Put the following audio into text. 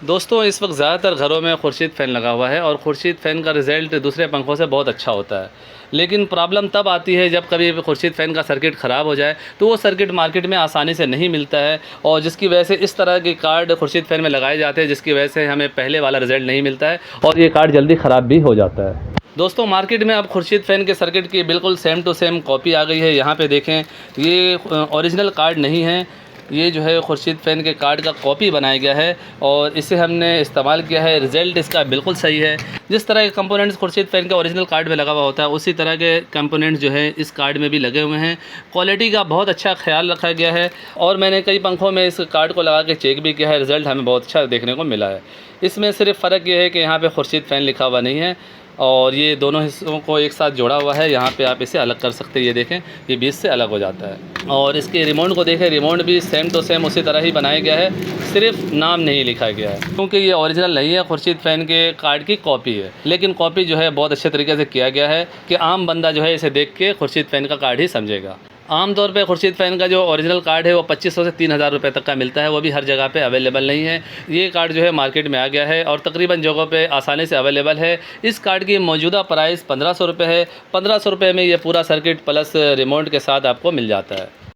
दोस्तों इस वक्त ज़्यादातर घरों में खुर्शीद फ़ैन लगा हुआ है और खुर्शीद फ़ैन का रिज़ल्ट दूसरे पंखों से बहुत अच्छा होता है। लेकिन प्रॉब्लम तब आती है जब कभी खुर्शीद फ़ैन का सर्किट ख़राब हो जाए, तो वो सर्किट मार्केट में आसानी से नहीं मिलता है और जिसकी वजह से इस तरह के कार्ड खुर्शीद फ़ैन में लगाए जाते हैं, जिसकी वजह से हमें पहले वाला रिज़ल्ट नहीं मिलता है और ये कार्ड जल्दी ख़राब भी हो जाता है। दोस्तों मार्केट में अब खुर्शीद फ़ैन के सर्किट की बिल्कुल सेम टू सेम कॉपी आ गई है। यहाँ पे देखें, ये ओरिजिनल कार्ड नहीं है, ये जो है खुर्शीद फ़ैन के कार्ड का कॉपी बनाया गया है और इसे हमने इस्तेमाल किया है। रिज़ल्ट इसका बिल्कुल सही है। जिस तरह के कंपोनेंट्स खुर्शीद फ़ैन के ओरिजिनल कार्ड में लगा हुआ होता है, उसी तरह के कंपोनेंट्स जो है इस कार्ड में भी लगे हुए हैं। क्वालिटी का बहुत अच्छा ख्याल रखा गया है और मैंने कई पंखों में इस कार्ड को लगा के चेक भी किया है। रिज़ल्ट हमें बहुत अच्छा देखने को मिला है। इसमें सिर्फ फ़र्क ये है कि यहाँ पे खुर्शीद फ़ैन लिखा हुआ नहीं है और ये दोनों हिस्सों को एक साथ जोड़ा हुआ है। यहाँ पे आप इसे अलग कर सकते हैं। ये देखें, ये बीच से अलग हो जाता है। और इसके रिमोट को देखें, रिमोट भी सेम टू सेम उसी तरह ही बनाया गया है, सिर्फ नाम नहीं लिखा गया है क्योंकि ये ओरिजिनल नहीं है, खुर्शीद फ़ैन के कार्ड की कॉपी है। लेकिन कॉपी जो है बहुत अच्छे तरीके से किया गया है कि आम बंदा जो है इसे देख के खुर्शीद फ़ैन का कार्ड ही समझेगा। आमतौर पे खुर्शीद फ़ैन का जो ओरिजिनल कार्ड है वो 2500 से 3000 रुपये तक का मिलता है। वो भी हर जगह पे अवेलेबल नहीं है। ये कार्ड जो है मार्केट में आ गया है और तकरीबन जगहों पे आसानी से अवेलेबल है। इस कार्ड की मौजूदा प्राइस 1500 रुपये है। 1500 रुपये में ये पूरा सर्किट प्लस रिमोट के साथ आपको मिल जाता है।